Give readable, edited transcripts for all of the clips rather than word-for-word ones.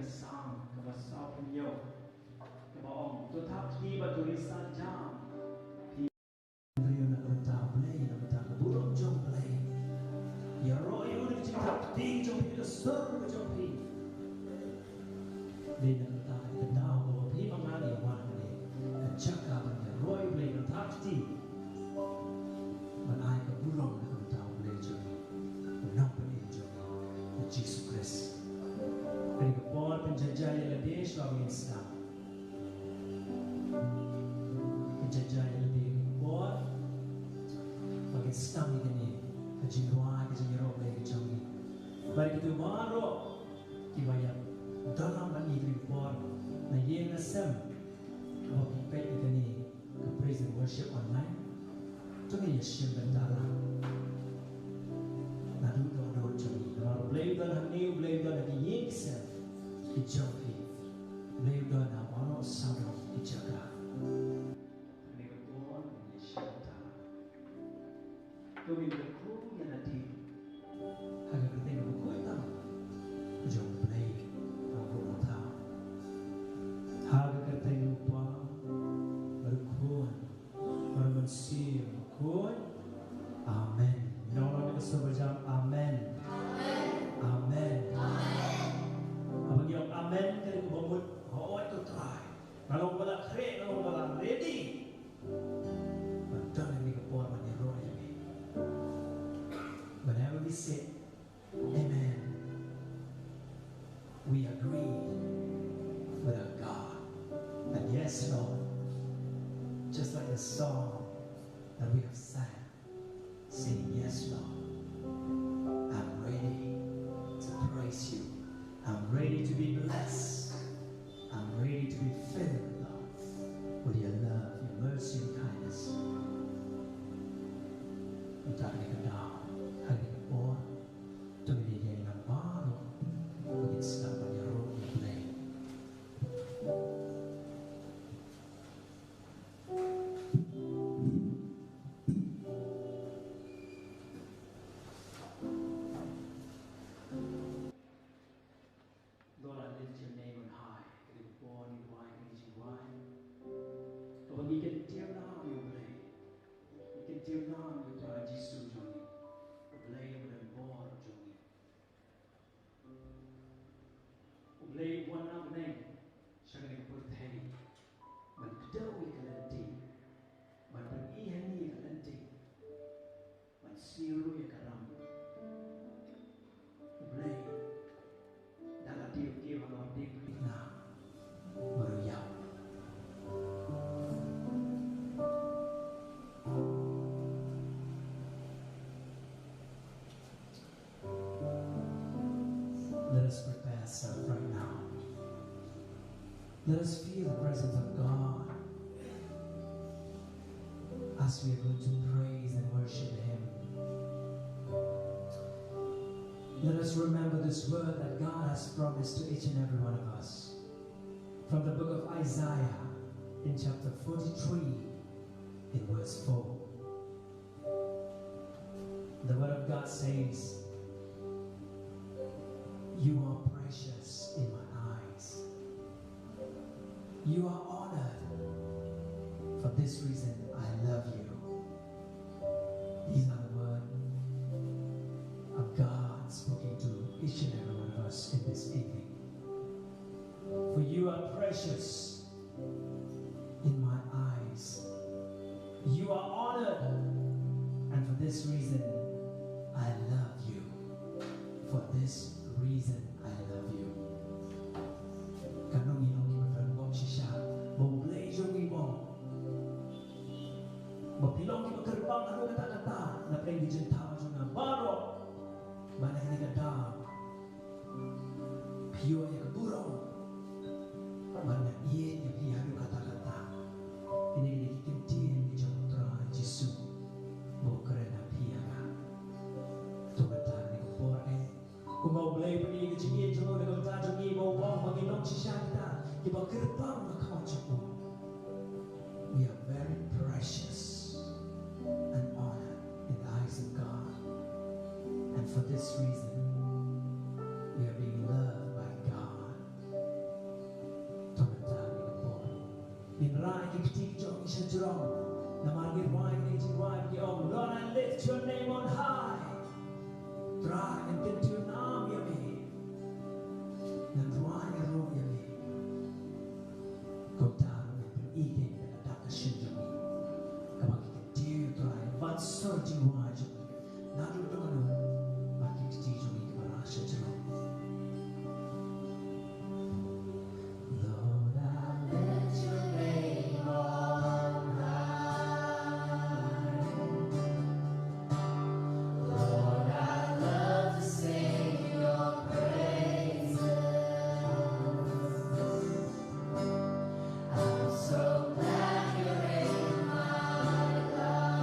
sang ke bahasa punya ke bawah tu tak tiba tulisan jam dia nak letak play nak letak burung jom play ya roh yang udah cinta tinggi jom kita seru jom pi dia nak letak kita tahu bahwa pi mengali orang ni cakap ya roh play letak tinggi menai ke burung nak letak play jom nampak ni jom Jesus Christ. Kali kepon penjajah yang lebih suami Islam. Penjajah yang lebih kepon bagi Islam ini kejiwaan kejiwaan lagi kecami. Bagi itu baru kibayat dalam lagi kepon na yang asam kalau kita ini ke praise and worship online tu ni Yesus berdala. Nadu doa jami. Kalau beliau dah ni beliau dah lagi yeksa dijauhi. Beliau dah nak orang sama dijaga. Ini kebun Yesus berdala. Kami berku yang nanti agar kita berku itu jauh beliau orang tahu. Agar kita lupa berku bermensi berku. Amen. Orang yang sebejam amen. Amen. Abang yang amen kali bangun, oh itu try. Kalau bala krek, kalau bala ready. Betul ini kepor menyerah ini. Whenever we say amen, we agree with our God. And yes, Lord, just like the song that we have sang, saying yes, Lord. I'm ready to praise you. I'm ready to be blessed. I'm ready to be filled, Lord, with your love, your mercy, and kindness. Minta kita down, hari kita tu dia yang baru bagi selamat yang roh yang boleh. Lord, I lift your name on high. It is born in wine, it is wine. Lord, you can tear down your blade. You can tear down your Tuhan Yesus Johnny. Blade with a born Johnny. Blade one up name. Siya ka putih. Magdawi ka lanting. Magpag-ihani ka lanting. Magsiru ka ram. Blade. Dalam dia malam dia bina meriam. Let us prepare ourselves right now. Let us feel the presence of God as we are going to praise and worship Him. Let us remember this word that God has promised to each and every one of us. From the book of Isaiah in chapter 43 in verse 4. The word of God says, you are precious in my eyes. You are honored. For this reason I love you. These are the words of God speaking to each and every one of us in this evening. For you are precious in my eyes. You are honored, and for this reason I love you. For this reason I love you. Kanong ilong ibatrangong siya, boleh jongi bong. Bapilong ibatrangong ano kata-kata na pwede dyan tao na baro. Mana ini kata pio yang burung. Mana ia yang piano kata-kata. Ini dikitin di jomtra Yesus. Bukan piana. Tuhan tadi kupore. Kung mau beli pergi ke sini, jangan dengan tajam ni mau bang bagi nok sisa kita. Kita gerbang nak cukup. We are very precious and honored in the eyes of God, and for this reason, we are being loved by God. uncertainty 좀 나를 떠나는 맡기지 좀 이끌어하시죠. Lord, I let your name on high. Lord, I love to sing your praises. I'm so glad you're in my life.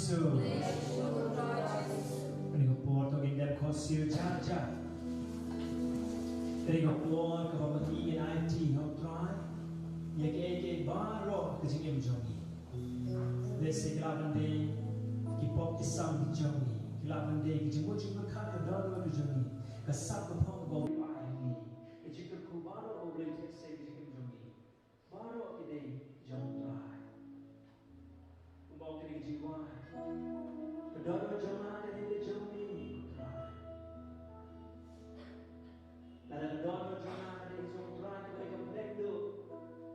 Yesu. Penigapur to gindem kosu jaja. Penigapur ke pemati IT hok try. Yang ege baro ke jingim jongi. Lese kelaban de kipok kisam di jongi. Kelaban de kijimut jingim kan ke dalam ke jongi. Kesap ke pom go pai ni. Kejikut ku baro go boleh tekse jingim jongi. Baro ide jong try. Umau kini jiwa. Kedua jemaah dari ide jongi try. Lalu kedua jemaah dari jong try mereka berdu.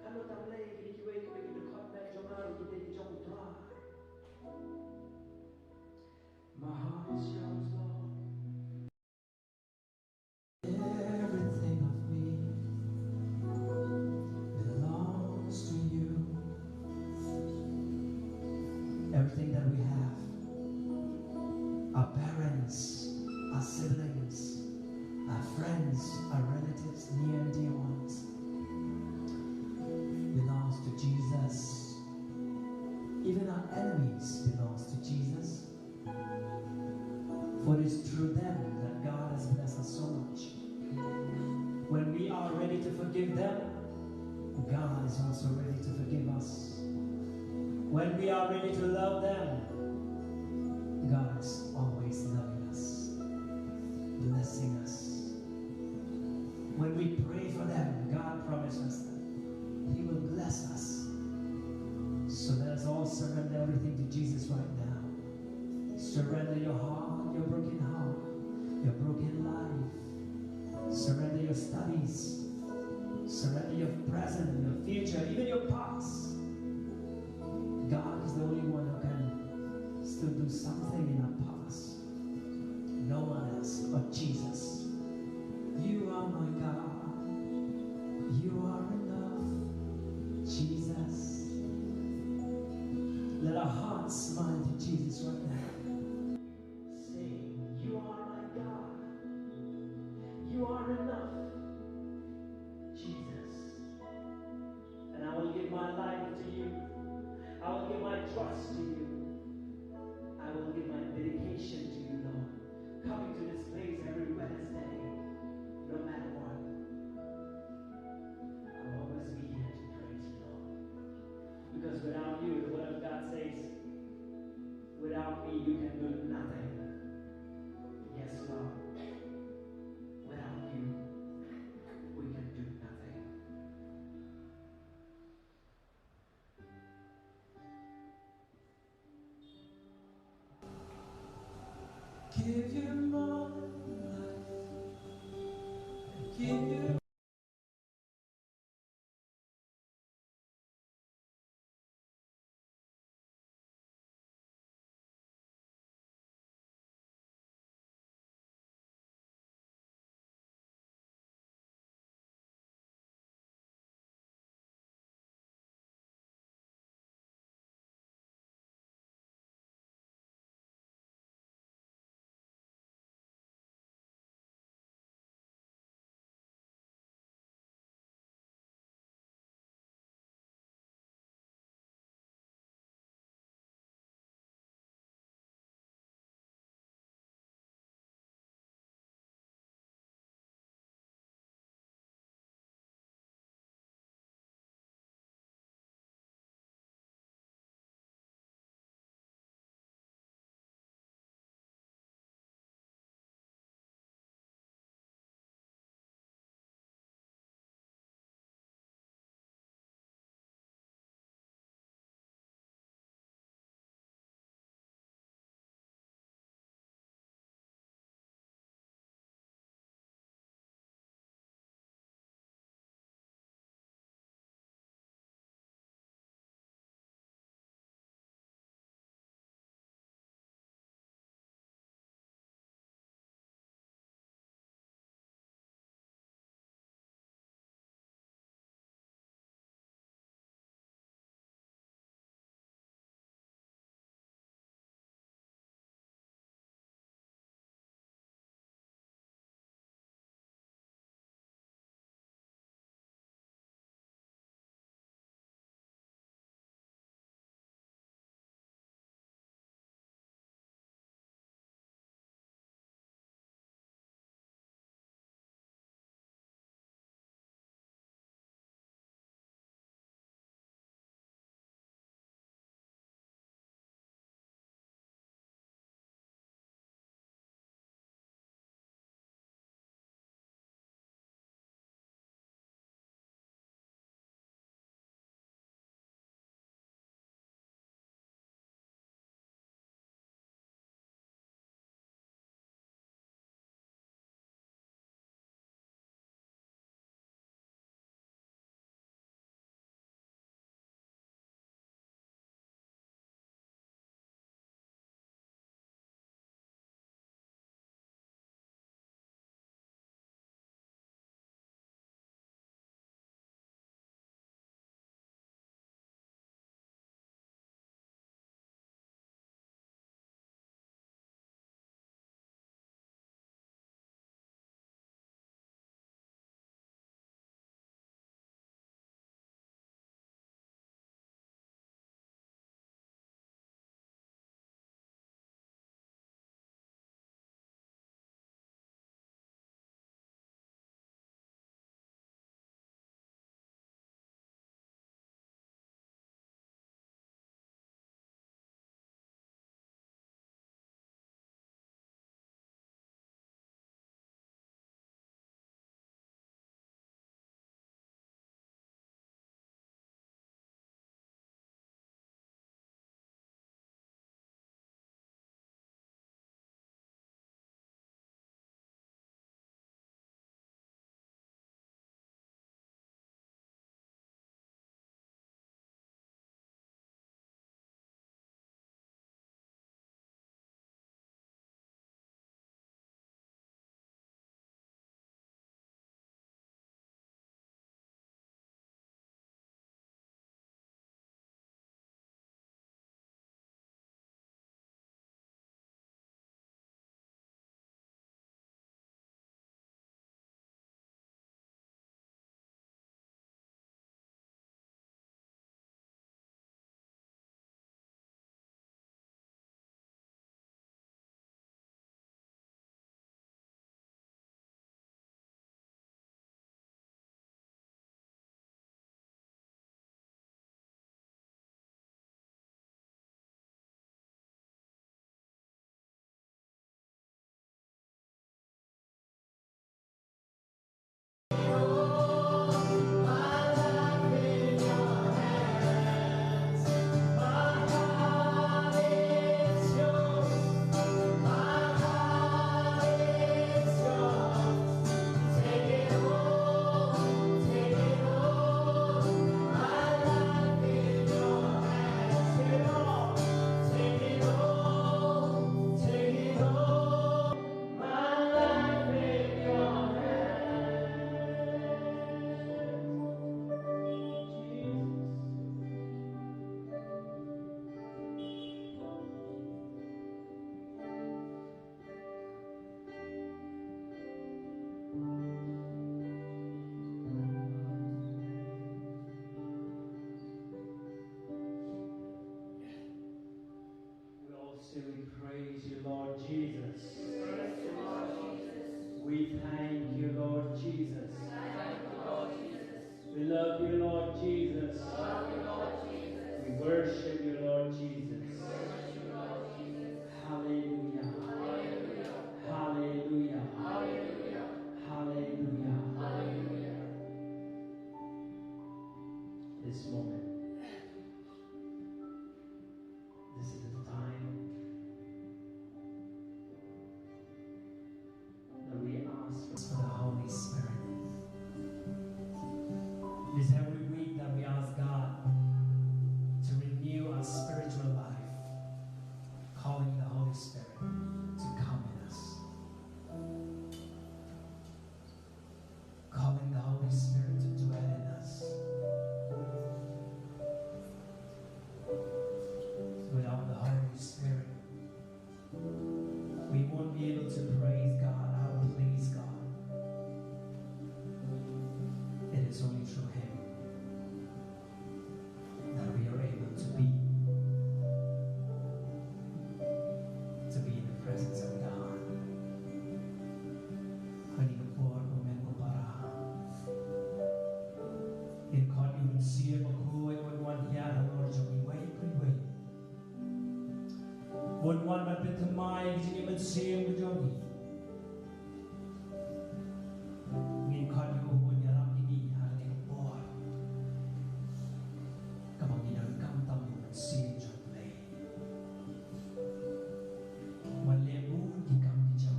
Kalau tak boleh kini kiwe kiwe kita khotbah jemaah kita di jong try. My heart is yours, Lord. Everything of me belongs to you. Everything that we have, our parents, our siblings, our friends, our relatives, near and dear ones, belongs to Jesus. Even our enemies belongs to Jesus. For it is through them that God has blessed us so much. When we are ready to forgive them, God is also ready to forgive us. When we are ready to love them, God is always loving us, blessing us. When we pray for them, God promises us that He will bless us. So let us all surrender everything to Jesus right now. Surrender your heart, your broken life. Surrender your studies. Surrender your present, your future, even your past. God is the only one who can still do something in our past. No one else but Jesus. You are my God. You are enough, Jesus. Let our hearts smile to Jesus right now. Say, you are my God. You are enough, Jesus. And I will give my life to you. I will give my trust to you. I will give my dedication to you, Lord. Coming to this place every Wednesday, no matter what. I will always be here to praise you, Lord. Because without you, the Word of God says, without me, you can do nothing. Yes, Lord. Without you, we can do nothing. Give you my life. Give you say we praise you, Lord Jesus. We thank you, Lord Jesus. We love you, Lord Jesus. We worship you, Lord Jesus. Hallelujah. Hallelujah. Hallelujah. This moment, this is the time that we ask for the Holy Spirit. This every week that we ask God to renew our spiritual life, calling the Holy Spirit to come in us. Calling the Holy Spirit to dwell in us. Without the Holy Spirit, we won't be able to praise God or please God. It is only through Him that we are able to be in the presence of God. Kanina po ang moment ko para ikon yung siya maghuway one hiya Lord yung iway. One man betamay hindi man siya magjogi. Ngin kan yung unyarap ini hari ni po. Kamanginan kamtam yung siya jogi. Malebun di kam di jam.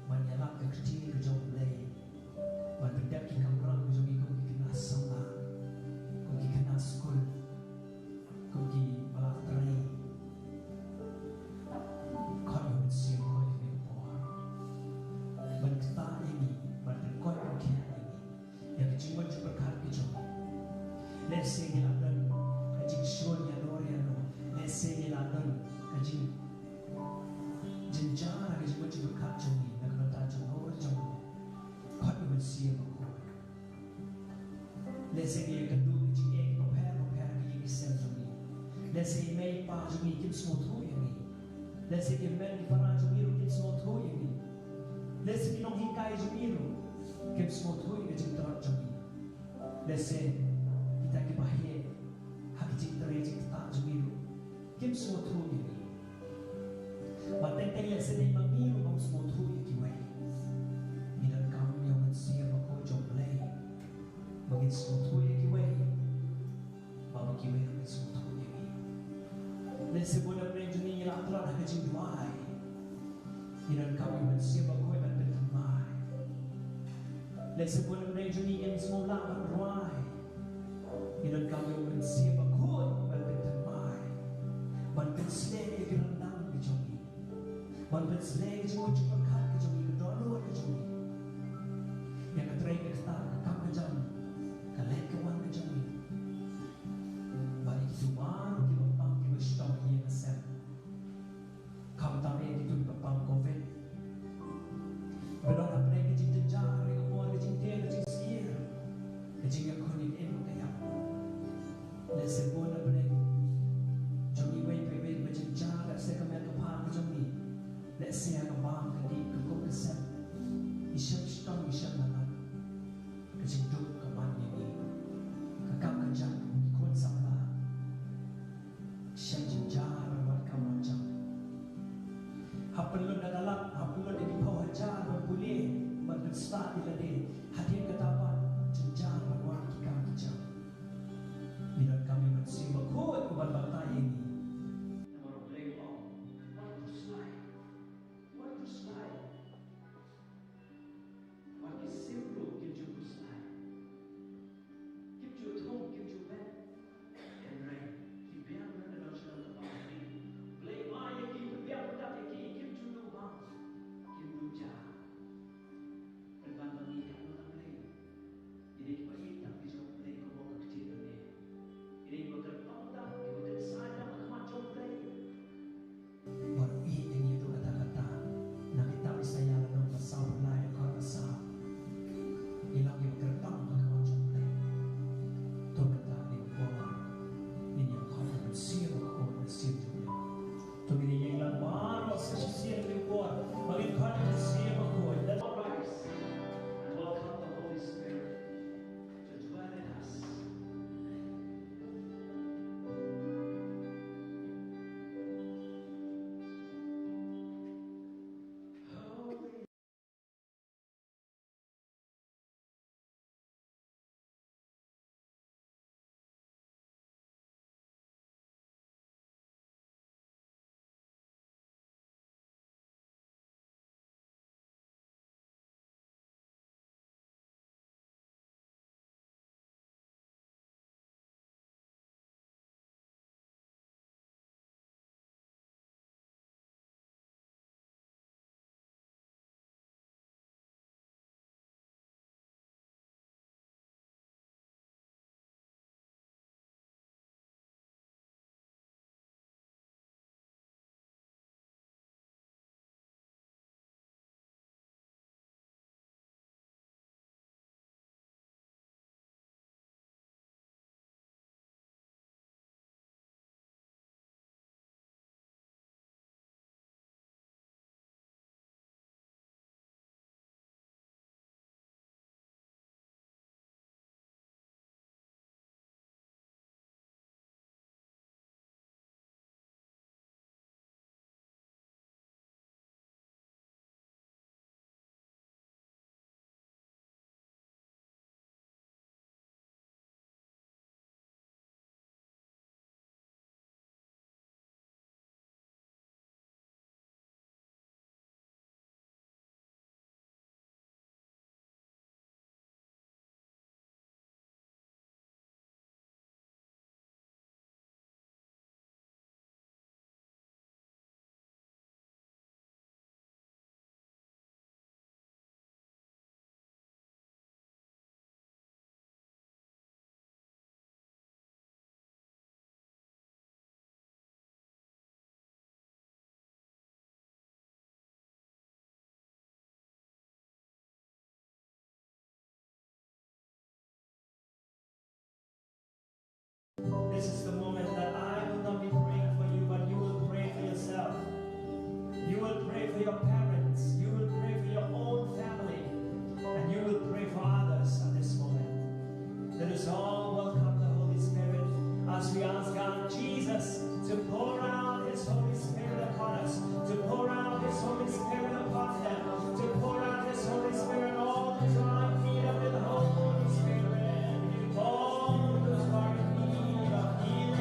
Manyarap kecil ke jogi. Manbedak ki kamrang jogi kung kikina sama. Kung kikina school. Kung ki balakterai. Let's say ni London, kajing Seoul ya Loriano. Let's say ni London, kajing jenjara kajing macam berkat jomni, nak kena tajam orang jomni. Kau ni mesti aku. Let's say ni kedua kajing prepare kajing kisah jomni. Let's say Mei pa jomni kim semua tu yang ni. Let's say ni Men di Farah jomni kim semua tu yang ni. Let's say ni Nong Hikai jomni kim semua tu yang kajing terat jomni. Let's say kita kibahye hak cintare cinta jumiru kim semua tu ini mateng-teng sedih mengiru bang semua tu ini kiwai minan kamu yang mensiap aku jomblay bangin semua tu ini kiwai bang kiwai bangin semua tu ini lese bola menjuni yang antara hak cintuai minan kamu yang mensiap aku yang bertemai lese bola menjuni yang semua lawan ruai inan kami mensiap aku bertermai, berseleng kerandang kejongi, berseleng jauh berkat kejongi, kedua kejongi, yang keterai kestar kekam kejam, kalek kewan kejongi, balik cuma kita bapang kita stop yang kesem, kam tarik kita bapang covid, berdoa pergi jenjar, kemuan kejintian kejinsier, kejingan kuning emu kaya. Let's go na break. Jogi way pay macam cara saya kemen kepala jogi. Let's say ang bang kadi kekop kesem. Isyam stong isyam naman. Kejiduk keman ini. Kekam kejang ikut sama. Isyam jenjar berbuat kamu jam. Hapelun dalam hapelun di bawah jar berpulih berstart dilade. Hadir ketapan jenjar berbuat kikam kejang. Bila kami mensimak kuat kepada bangsa ini, nama play on, what to slide, what is simple, give you slide, give you home, give you bed, and rain, give you a national capacity, play on, give you a give you no bounce, give you jar, and one money can not play. This is the moment that I will not be praying for you, but you will pray for yourself. You will pray for your parents. You will pray for your own family. And you will pray for others at this moment. Let us all welcome the Holy Spirit as we ask God, Jesus, to pour out His Holy Spirit upon us, to pour out His Holy Spirit upon them, to pour out His Holy Spirit all the time. Feed up with the Holy Spirit. All those who are in need of healing.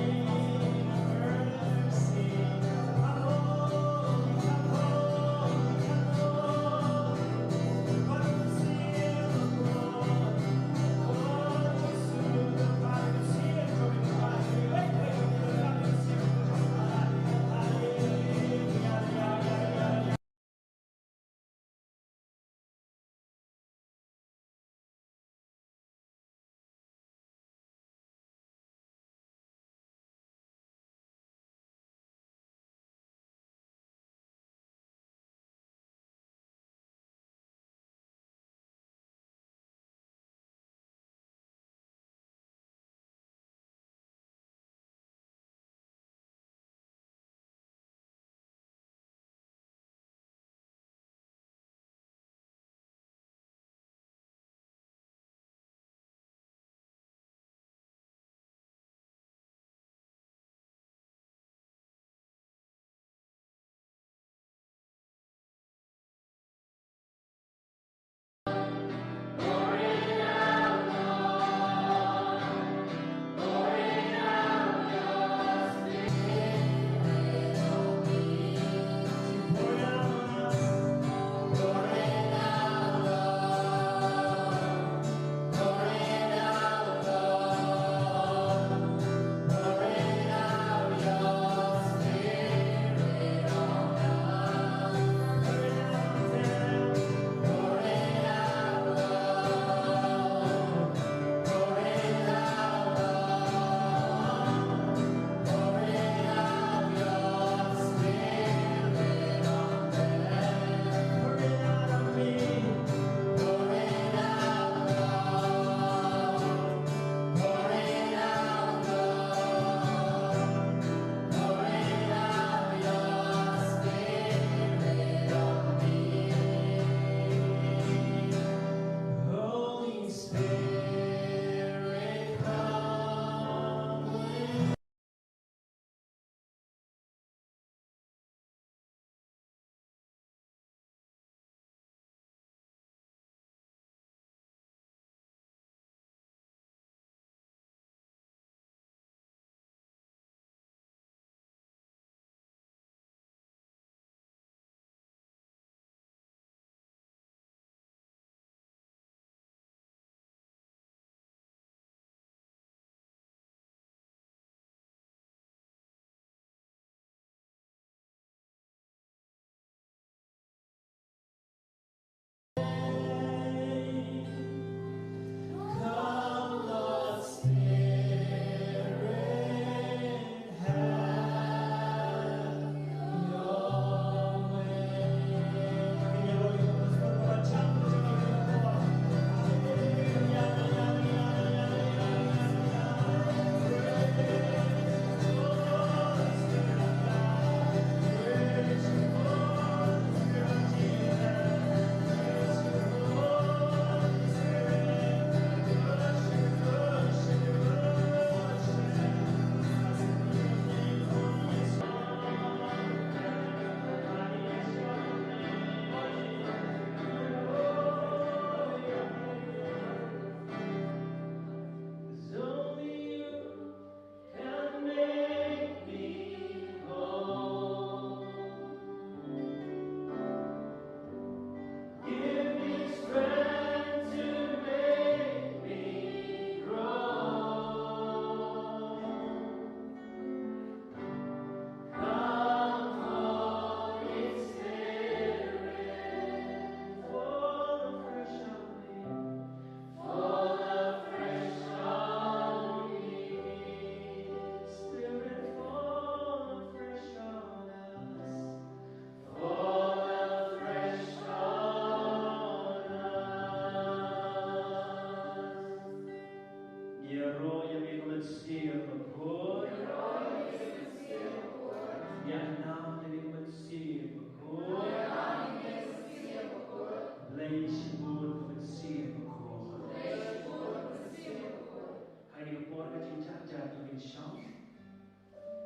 can shout.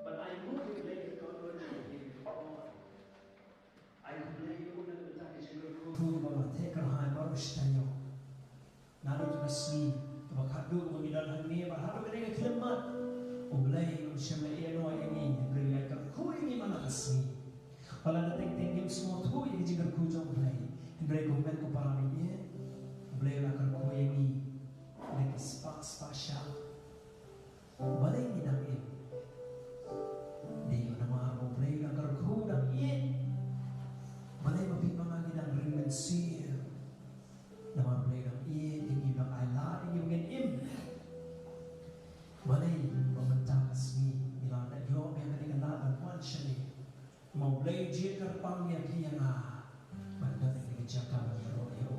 But I know you play it, God, Lord, God. I play you, Lord, the Takichigo, Baba, take her hand, Baba, Stayo. Nado to the sleep, the Bakadu, the Midan, and me, but how to get a climate? Oblay, Shema, Eno, and bring like a cooing in Manasmi. Pala nating yung small to yung jigar ko jong play. Hindray ko men ko para niya. Play na kar ko yung ni. Like spa siya. Balay ni nang in. Di ko na maaro play na kar ko nang in. Balay mapipamagin ang ringan siya. Na mga play nang in. Hindi lang ay laing yung in. Balay mamantakas ni. Nila na yung may nalingan naman siya ni. Mau play jikar pangya kiyanga banda dengan jaka bero yo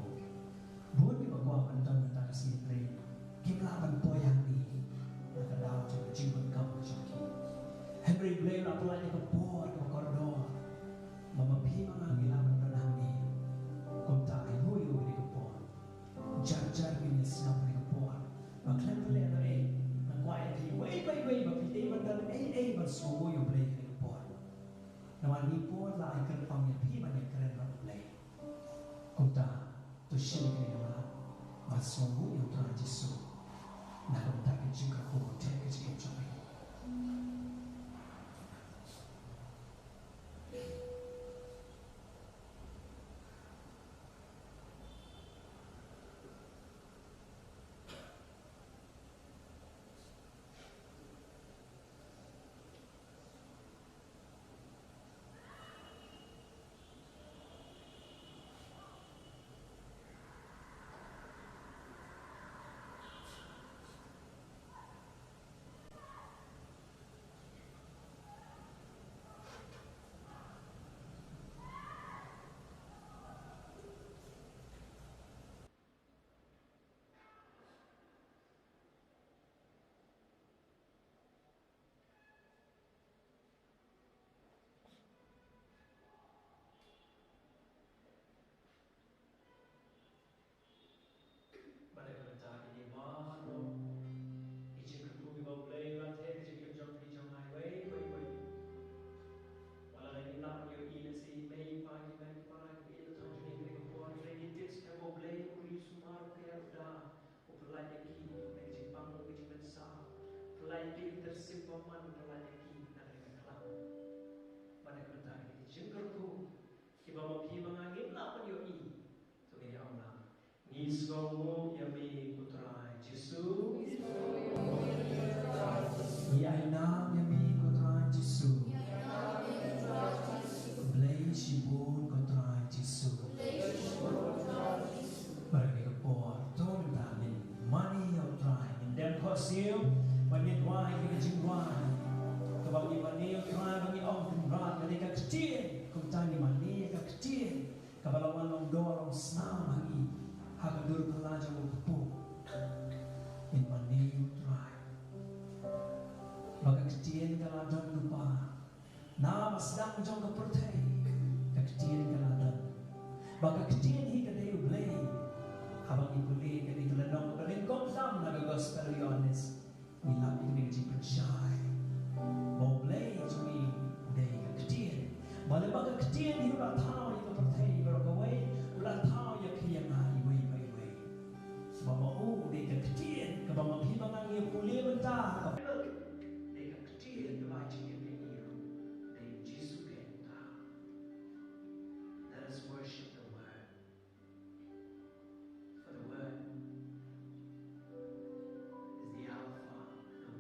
bun di bagwa banda ta kasi play kimlaban poyang ni nakadaw sa jimbon kam jaki Henry play la play ko por ko kordo mamapi mga gilaban na ni kunta ay huyo ni ko por jar ni snap ni ko por maklan play na nagwaya ki way mapiti banda bersuwo yo play ni ko por nawan ni po la ay kan pang yapi man ay karen ra play kunta to shin kay na masongu yung tra Jesu na kunta ke jinga ko te ke jinga choy pada kereta ini mana ijin ketubi bau play lantai ijin kejong ai way wala lagi nak yo ina si may pagi para ina tanjung ni ko buat lagi tips ka bau play uri sumar kaya udah pelai lagi ijin pang ijin bensa pelai lagi tersimpaman pelai lagi nak dengan kelab pada kereta ini ijin ketubi kiba mapi mangangin lah yo i tu ni Allah Nisgomu yami putra Jesu. Yainam yami putra Jesu. Blay shibun putra Jesu. Bagi kepor tong tamin money of try in them costume banyak wine dengan jingwan. Kebagi money of try bagi om berat mereka kecil. Kumtani money mereka kecil. Kabalawan long dorong senang bagi. Hakadur pelajar berkumpul in money you try. Bagi kecil kalau ada lupa, nama sedang jong kepertai. Kecil kalau ada, bagi kecil hingga dia boleh. Habang ibu boleh jadi telenong berdeng komsam naga gospel honest. Milam ini jadi percaya. Boleh jadi dia kecil. Malah bagi kecil dia udah tahu itu kepertai berkawai, udah tahu ya kiangai. Bapak dia kecil, kebawa hibang yang kuliah mentah. Dia kecil, kebaca yang dia Yesus kita. Let us worship the Word. For the Word is the Alpha, the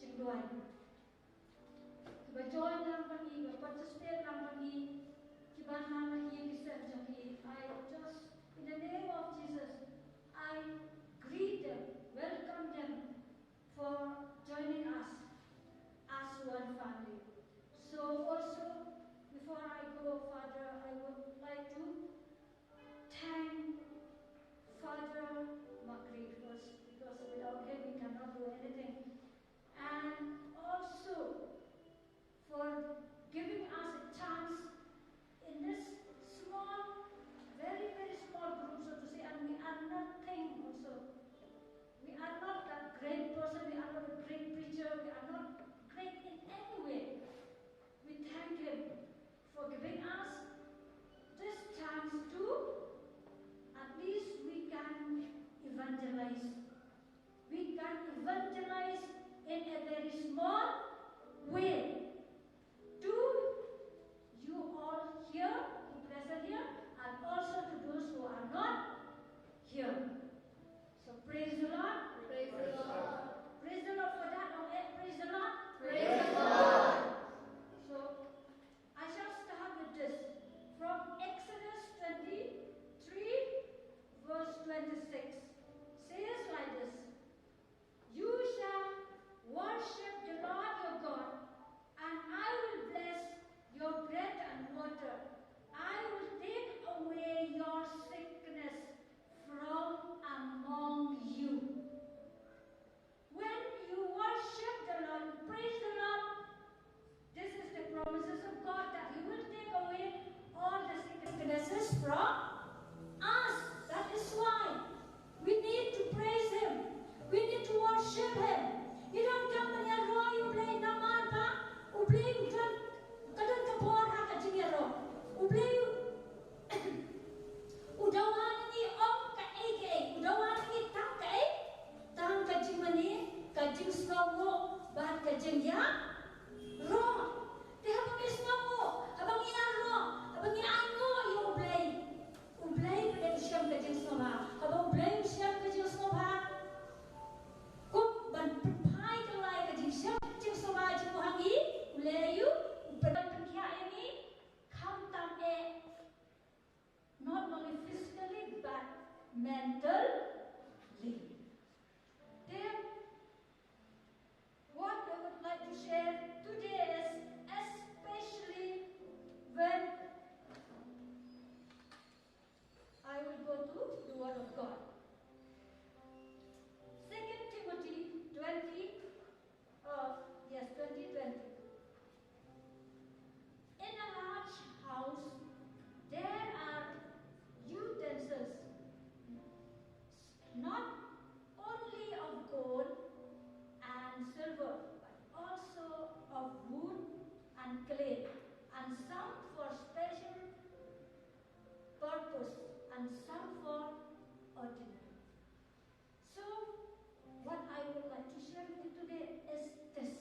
chừng đuổi cái join làm bằng gì cái participate làm bằng gì cái ban làm bằng gì cái serve cho cái I just in the name of Jesus I greet them, welcome them for joining us as one family. So also, before I go further, I would like to thank Father Makri because without him we cannot do anything. And also for giving us a chance in this small, very, very small group, so to say, and we are nothing also. We are not a great person, we are not a great preacher, we are not great in any way. We thank him for giving us this chance to at least we can evangelize. We can evangelize in a very small way to you all here, who present here, and also to those who are not here. So praise the Lord. Praise the Lord. Praise the Lord for that. Okay? Praise the Lord. Praise the Lord. So I shall start with this from Exodus 23, verse 26. Says like this: You shall worship the Lord your God, and I will bless your bread and water. I will take away your sickness from among you. When you worship the Lord, praise the Lord, this is the promises of God that He will take away all the sicknesses from us. That is why we need to praise Him. We need to worship Him. You don't come and you play namata, you play kadang kapor ha kajingero, you play udawan ni om ka aka, udawan ni tang ka tang kajing mani, kajing snow ban kajing ya ro. Di habang snow habang iyan ro, habang iyan ko you play pada siyam kajing snow ha, habang play siyam kajing snow ha. Kung ban pai ka lai kajing siyam kajing snow ha jing mo hangi, ulayu upadan pagkaya ni kam tam not only physically but mentally. Then, what I would like to share today is especially when I will go to the Word of God. 2 Timothy 20, 20. In a large house, there are utensils, not only of gold and silver, but also of wood and clay, and some for special purpose, and some for ordinary. So, what I would like to share with you today is this.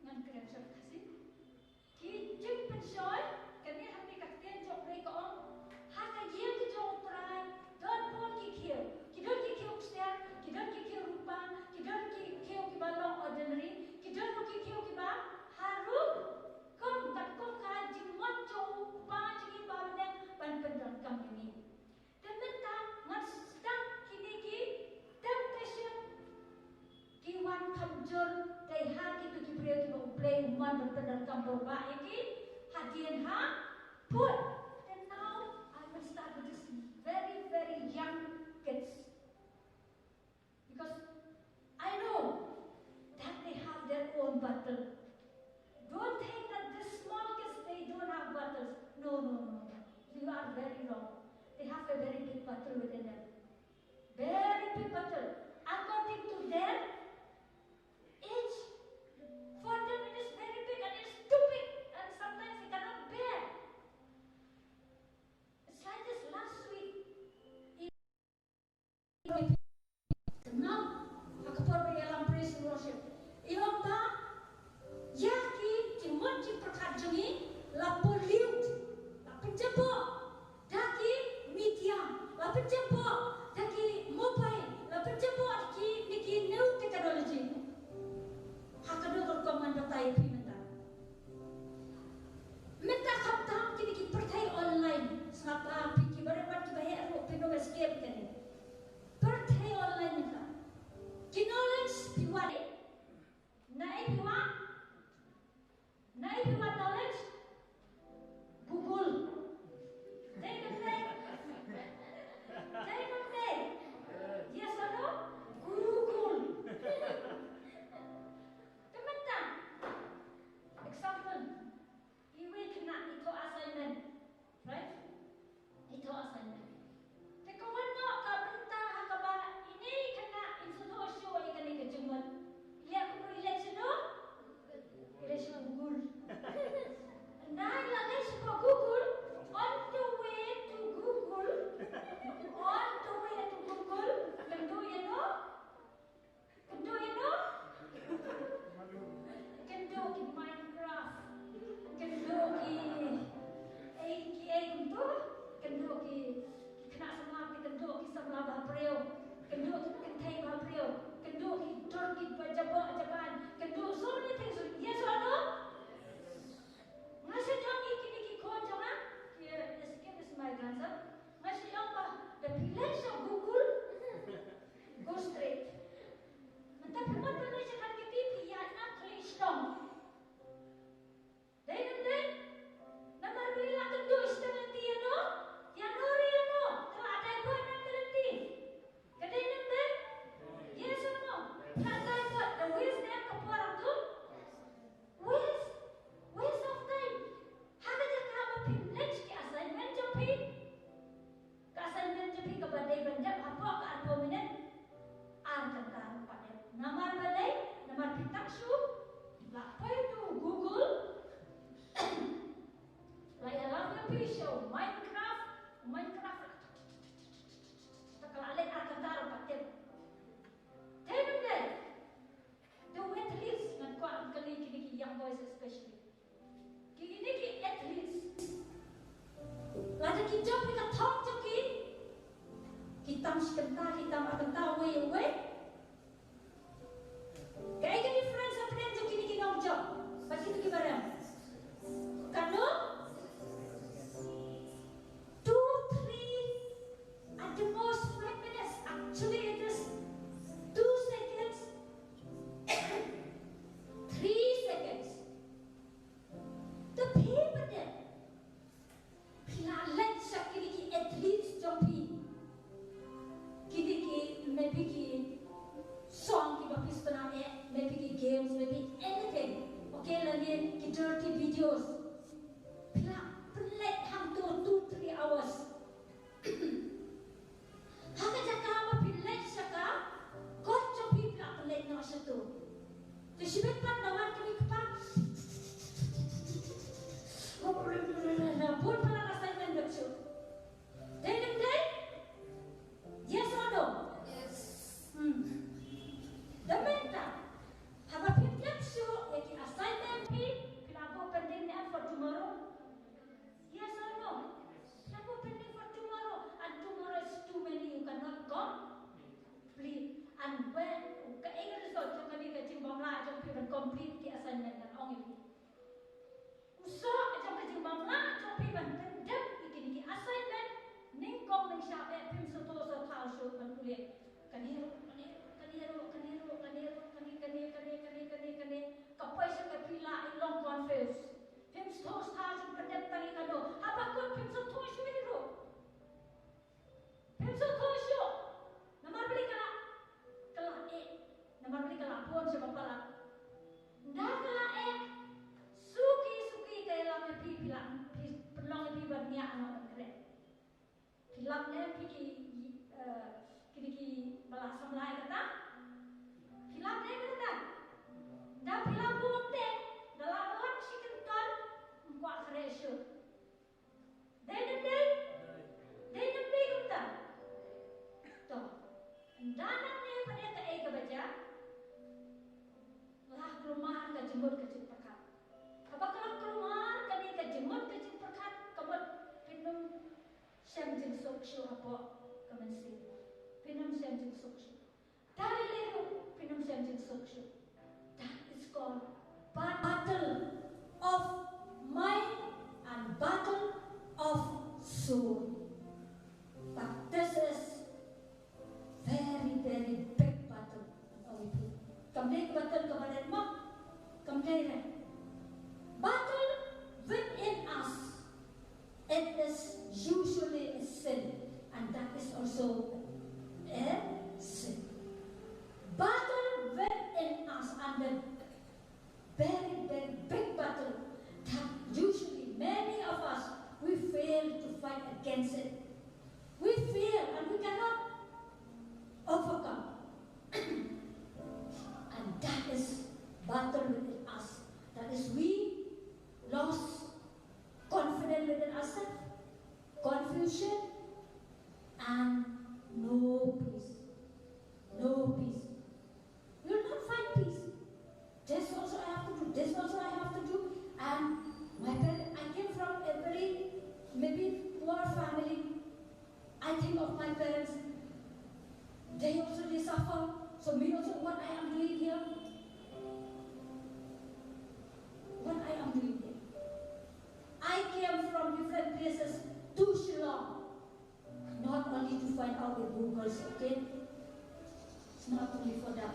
Ngan kerja kasih. Kijing pensoy, kami hampi kaktian jok rei kaong. Haka yel ki jok trai, don pon ki kieu. Kidon ki kieu ksel, kidon ki kieu rupa, kidon ki kieu ki balong ordinary, kidon ki kieu ki ba harum. Kom kat kom ka jing mon jok pa jing ba men ban pendon kam ini. Tementa ngat sedang kini ki temptation ki wan kamjor dai ha ki tu ki brio ki bang play man ban pendon kam ba iki hadian ha put. And now I will start with this very, very young kids, because I know that they have their own battle. Don't think that these small kids, they don't have battles. No. You are very wrong. They have a very big battle within them. Very big battle. According to their age, for them it is very big and it's too big, and sometimes they cannot bear. Sibetan naman kami pa. Buat pala assignment betul. Day and day? Yes or no? Yes. The mental. Have a picture show the assignment Pilago pending for tomorrow? Yes or no? Pilago pending for tomorrow. And tomorrow is too many, you cannot complete. And when English result cho kami ke jimbang la cho pi complete the assignment dan ong ini. So cho ke jimbang la cho pi ban pendem ikini assignment ning kong ning sha e pim so to so thao so ban kuliah. Kaniru kapai sa kapila ilong confess. Pim so thao so pendem tangi kado. Apa kun pim so to so hero. Pim so to so. Namar beli kala namar beli kala pun sa papala. Nda kala suki kay lang pi bilang pelong pi bernia ano kre. Bilang pi ki balas samlai kata. Bilang kata. Dah bilang bonte dalam lang si kental kuat kresyo. Day kata. Toh. Danan ni pada ke ai baca. Lah kelemahan ke jemut ke perkat. Apakah kelemahan ke ni ke jemut ke perkat kebut pinum sem jeng sok syo apa kemensi. Pinum sem jeng sok syo. Dari leru pinum sem jeng sok syo. That is called battle of mind and battle of soul. But this is very big battle. Complete battle kemarin mak. Complete. Battle within us. It is usually a sin, and that is also a sin. Battle within us, and a very big battle that usually many of us we fail to fight against it. We fail, and we cannot overcome. And that is battle within us. That is we lost confidence within ourselves, confusion, and no peace. No peace. We will not find peace. This also I have to do, this also I have to do. And my parents, I came from a very maybe poor family. I think of my parents. They suffer. So me also, what I am doing here? What I am doing here? I came from different places to Shillong. Not only to find out the Googles, okay? It's not only for that.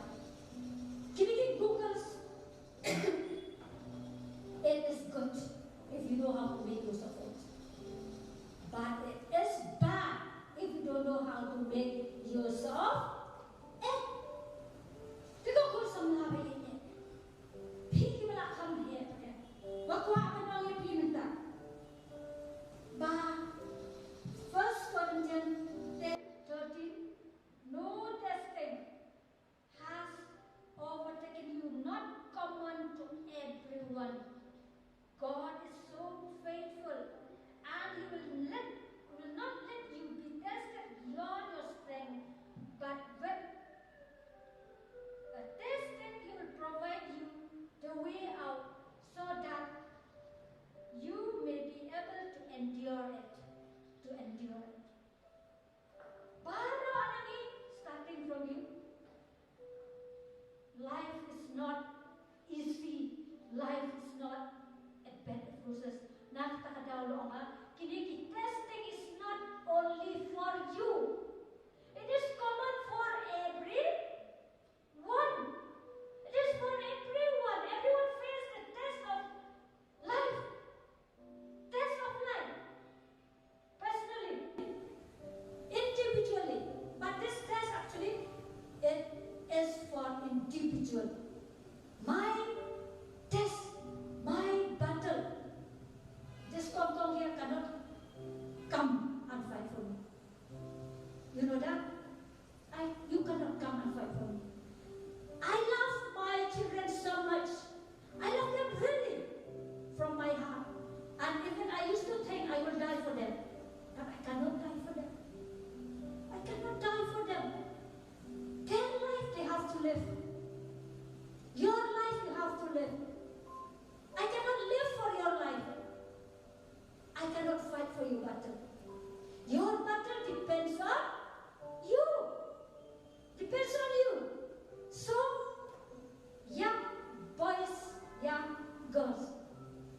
Can you get Googles? It is good if you know how to make use of it. But it is bad if you don't know how to make use of it. Kita kau semua begini. Pergi belakang dia. Waktu apa nak yang pergi minta? Bah, 1 Corinthians 10:13. No testing has overtaken you, not common to everyone. God is so faithful, and He will not let you be tested beyond your strength, but with a testing He will provide you the way out, so that you may be able to endure it. Baru anak ini starting from you. Life is not easy. Life is not a bad process. Nak tak ada ulama. Kini testing is not only for you. It is common for everyone. It is for everyone. Everyone faces the test of life. Test of life. Personally, individually. But this test actually, it is for individual. My test, my battle. This Kong here cannot come and fight for me. You know that? You cannot come and fight for me. I love my children so much. live. Your life you have to live. I cannot live for your life. I cannot fight for your battle. Your battle depends on you. Depends on you. So, young boys, young girls,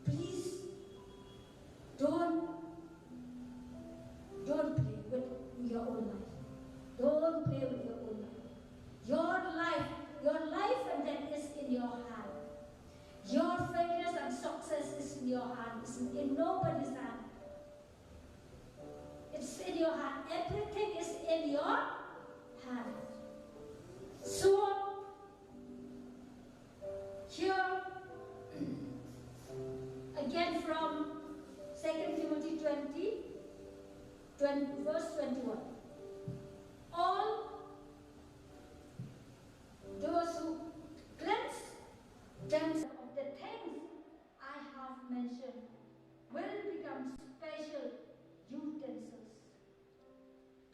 please don't play with your own life. Don't play with your own life. Your life and death is in your hand. Your failures and success is in your hand. It's in nobody's hand. It's in your hand. Everything is in your hand. So, here, again from 2 Timothy 20, verse 21. All those who cleanse themselves of the things I have mentioned will become special utensils.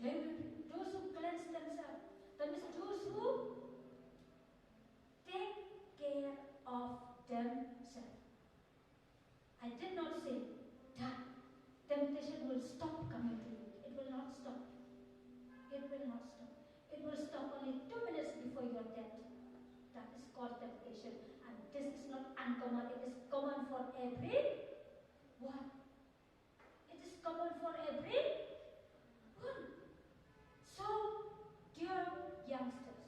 They will be those who cleanse themselves. That means those who take care of themselves. I did not say that temptation will stop coming to you. It will not stop. It will not stop. It will stop only 2 minutes before your death. That is called temptation. And this is not uncommon. It is common for everyone. It is common for everyone. So, dear youngsters,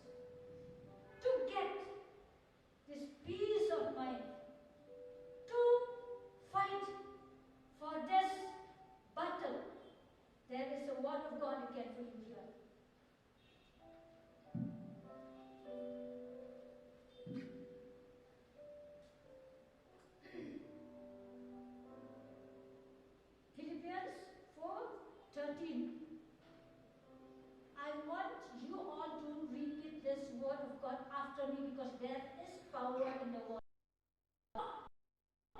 to get this peace of mind, to fight for this battle, there is a word of God again for you here. Philippians 4:13. I want you all to repeat this word of God after me because there is power in the word.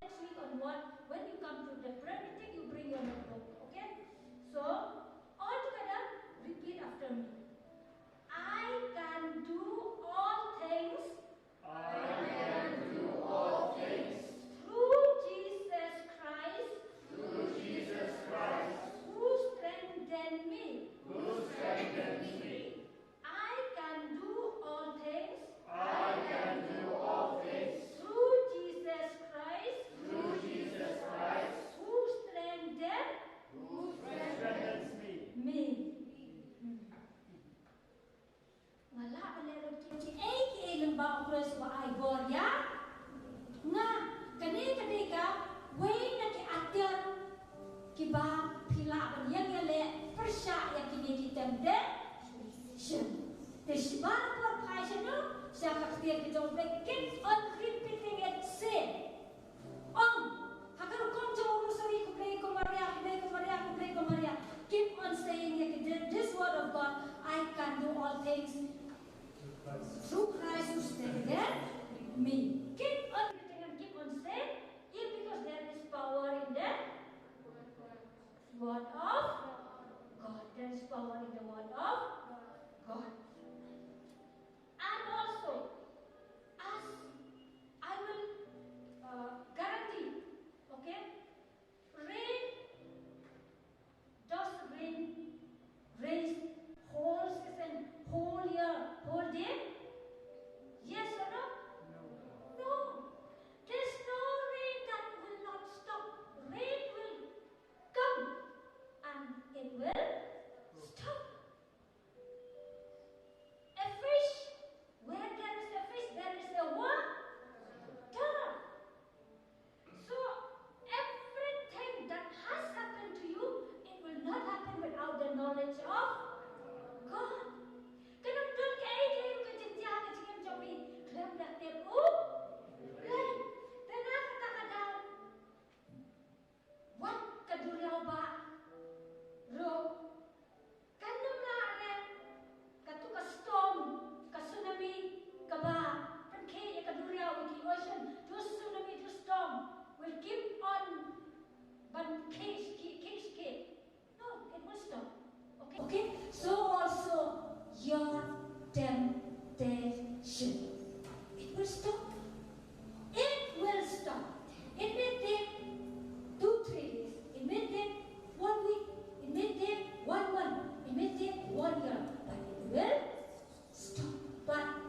Next week on what? When you come to the prayer meeting, you bring your notebook. Okay? So, all together, repeat after me. I can do all things. I can do all things Through Jesus Christ. through Jesus Christ, Who strengthens me. who strengthens me. I can do all things. I can do all things Through Jesus Christ. through Jesus Christ, Who strengthens who strengthens me. me. Wala ka lero kiti ay kailan ba ako sa ay borya? Nga, kani ka, way na ki atyar, kiba pila ka niyang yale, persya ya kini ditemde, shen. Tishbar por kaisa no, siya kaktiya ki don't keep on repeating it, say. Hakano kong jo rosary ko play ko Maria, keep on saying it, this word of God, I can do all things through Christ who strengthens me. Keep on repeating and keep on saying it because there is power in the word of God. There is power in the word of God. And also, as I will guarantee, okay, rain does rain whole season, whole year, whole day? Yes or no? No. There's no rain that will not stop. Rain will come and it will stop. will stop. It will stop. It may take 2-3 days. It may take 1 week. It may take 1 month. It may take 1 year. But it will stop. But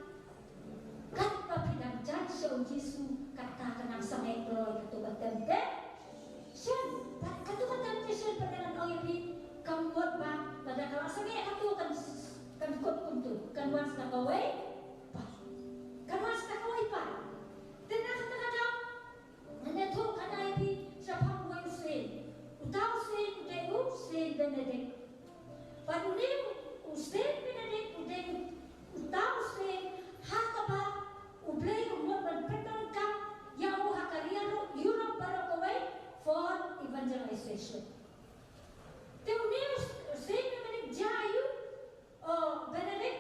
kat papinanjan siya Yesu kata kanang sa Hebrew katubatem te. Siya, katubatem te siya pandangan o yapi kamot ba? Pada kalau sa ngay katu kan kot kuntu kan once na kaway pa. Kan once na kaway pa. Tena kata daw. Naneto kanay pi sa pangway sin. Utaw sin uday sin Benedict. Panunim usin Benedict uday utaw sin hakaba ublay umot magpetang ka yaw hakariano Europe para kaway for evangelization. Teuniu sin Benedict jayu Benedict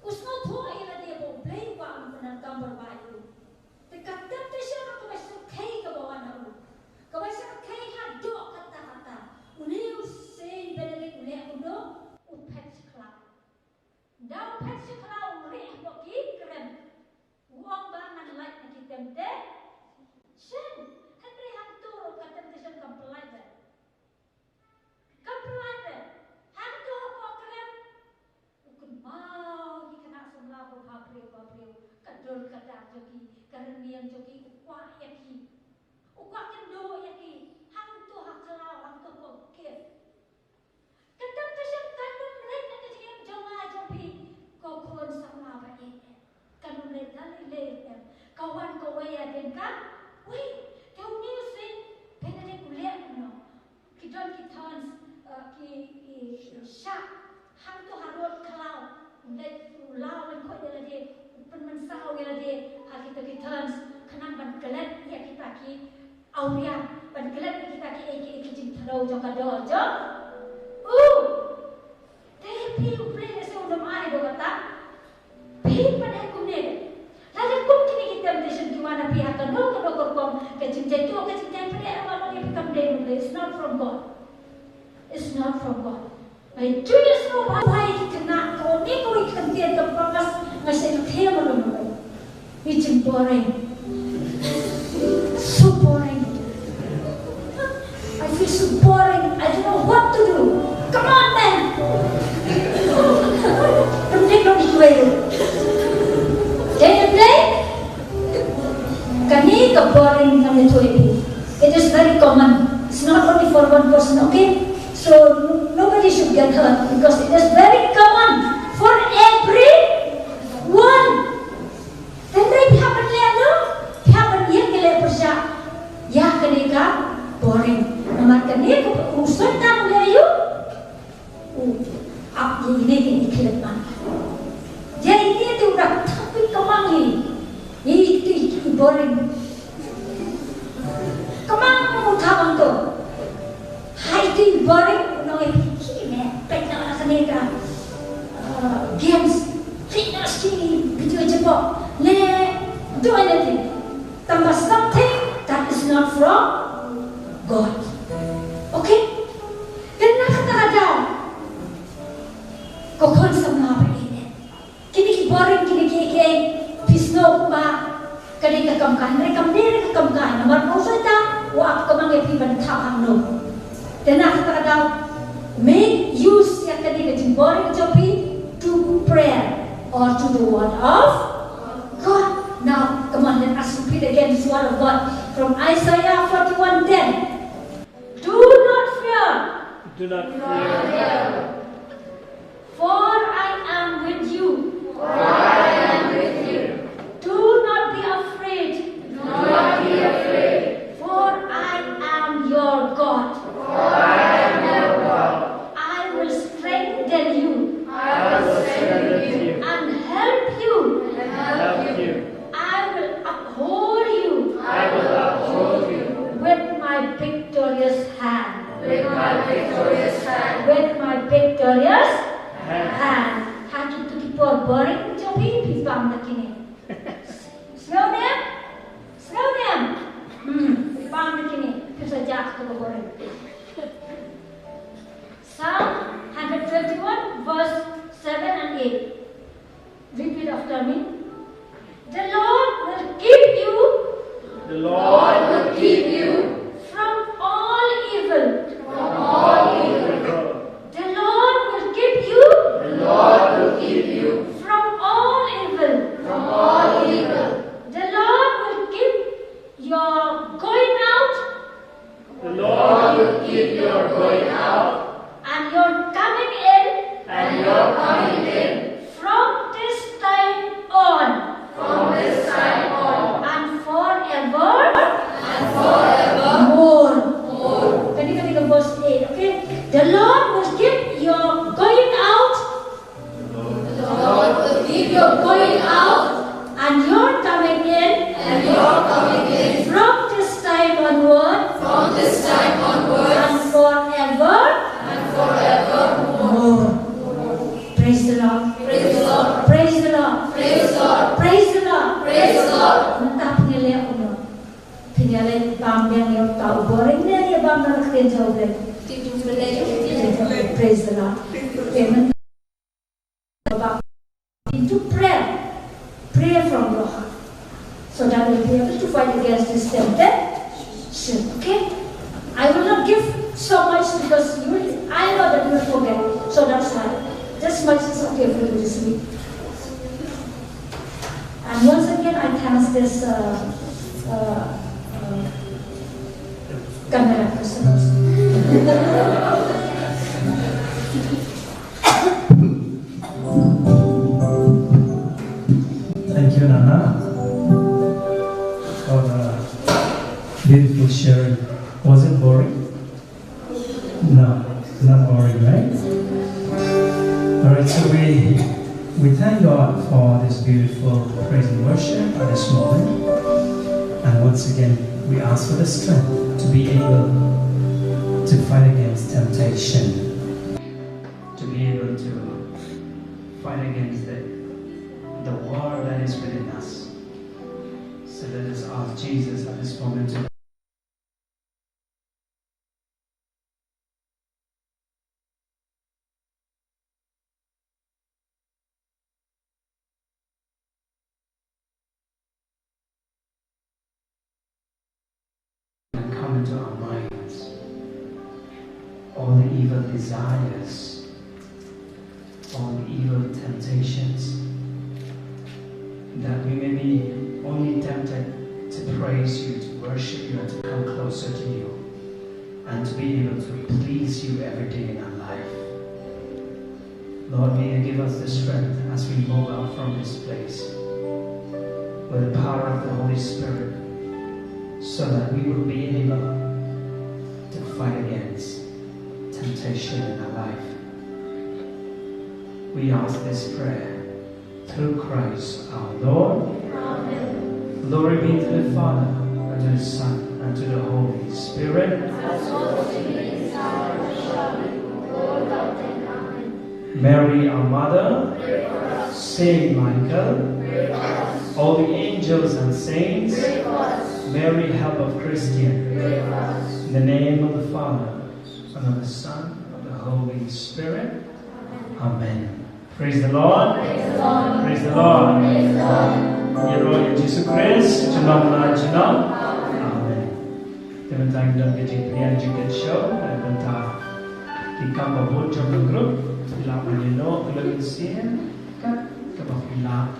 usno tho ila dia bo blay wa ang penang bayu. Tekatam te siya kaway sa kay kabawan na u. Kaway sa kay hado kata-kata. Uniu sin Benedict uli ako do upet sikla. Daw upet sikla uli ako kikrem. Uang ba nang like na kitemte? Sin, Henry hanturo katem te siya kampelada. Kampelada. Hanturo ko krem. Ukun mau ikana semla bo babriu. Kadol kadak joki. Karenian joki ukwa yaki. Ukwa kendo yaki. Hangtu hakalau hangtu ko kif. Katem te siya kanun rin na kajiyang jonga jopi. Kokon sama ba ini. Kanun rin dalilin. Kawan kawaya din ka. Wait, kau ni sin Benedict kuliah no. Kidon kitans ki syak hang tu harut kalau net ulau dan kau dia lagi penmensau dia lagi hak kita kitans kenang ban kelet ya kita ki auria ban kelet kita ki eki jing terau joka dojo. Tapi upre se undam ai do kata. Pi pada kuning. Lalu kum kini kita mention gimana pihak kedua kom kecintay pada awal ni become demon. It's not from God. It's not from God. May Judas no why kena ko ni ko ikantian kapakas ngasay tema naman. It's boring. So boring. I feel so boring. I don't know what to do. Come on, man. Don't play. Can you play? Kani ka boring kami to it. It is very common. It's not only for one person, okay? So nobody should get hurt because it is very common for everyone. Then they happen leno, happen yang kele persya. Ya kani ka boring. Namat kani ka usut tang layu. Ap ini kele man. Jadi ini tu udah tapi kemangi. Itu boring. Kemang mau tawang tu. Hai itu boring. Noi kini pernah nak senega. Games, fitness kini, video jepok. Ne, do anything. Tambah something that is not from God. Okay? Kena kata ada. Kokon sama apa ini? Kini boring kini Pisno ba kani kakamkan rekam diri kakamkan namar mausata wa kamang epiban thapang no tena kata daw make use ya kani boring jopi to prayer or to the word of God. Now come on, let us repeat again this word of God from Isaiah 41:10. Do not fear. Do not fear. For I am with you. For I am with you. Do not be afraid. Do not be afraid. For I am your God. For I am your God. I will strengthen you. I will strengthen you. And help you. And help you. I will uphold you. I will uphold you. With my victorious hand. With my victorious hand. With my victorious hand. Haki tu kipor boring jobi pipam nakini. Slow down. Slow down. Pipam nakini. Bisa jak tu boring. Psalm 121 verse 7 and 8. Repeat after me. The Lord will keep you from all evil. from all evil. The Lord will keep you The Lord will keep you from all evil. from all evil. The Lord will keep your going out The Lord will keep your going out and your coming in and your coming in from this time on from this time on and forever and forever. more. Can you go verse 8? Okay. The Lord will keep your going out The Lord will keep your going out and your coming in and your coming in from this time onward from this time onwards and forever and forevermore. more. Praise the Lord. Praise the Lord. Praise the Lord. Praise the Lord. Praise the Lord. Praise the Lord. Mentah penilai uno. Penilai bam yang tahu boring ni bam nak kerja jauh lagi. Praise the Lord. Amen. Into prayer. Pray from your heart. So that we'll be able to fight against this temptation. Okay? I will not give so much because I know that you will forget. So that's why. This much is okay for you this week. And once again, I cast this camera customers. Thank you, Nana, for the beautiful sharing. Was it boring? No, not boring, right? Alright, so we thank God for this beautiful praise and worship at this moment. And once again, we ask for the strength to be able to fight against temptation, to be able to fight against the war that is within us. So let us ask Jesus at this moment to come into our minds all the evil desires, all the evil temptations, that we may be only tempted to praise you, to worship you, and to come closer to you, and to be able to please you every day in our life. Lord, may you give us the strength as we move out from this place with the power of the Holy Spirit, so that we will be able to fight against temptation in our life. We ask this prayer through Christ our Lord. Amen. Glory be to the Father, and to the Son, and to the Holy Spirit. Mary, our Mother, Saint Michael, all the angels and saints, Mary, help of Christian. In the name of the Father, and of the Son, and of the Holy Spirit. Amen. Praise the Lord. Praise the Lord. Praise the Lord. Praise the Lord. Ya Roh ya Jesus Christ, Junamlah Junam. Amen. Teman-teman dalam kejadian juga show dan tentang di kamar bot trong grupila manino belum sien kan kemafila.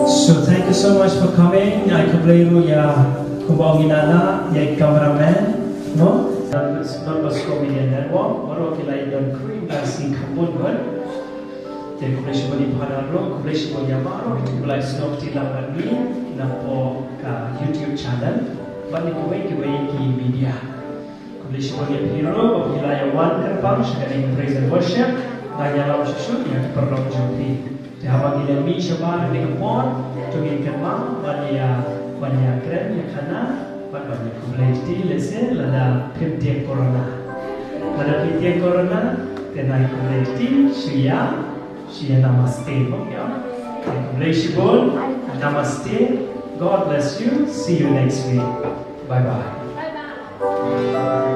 So thank you so much for coming. I kableru ya kubaginana ya cameraman no dan non media network baru kita dan kru kasih kabut kan. Jadi kuliah bagi panaro, kuliah bagi amaro, kuliah stop di lapan ni, napo ka YouTube channel, balik kuwe ki media. Kuliah bagi hero, kuliah one terpang, sekarang praise and worship, gaya lawan sesuatu yang perlu jumpi. Dia bagi lemi coba di kepon, tungi kemang, banyak keren yang kana, banyak kuliah di lesen, lada pemtiak corona, tenai kuliah di siya. Shia namaste. Namaste. God bless you. See you next week. Bye bye. Bye bye.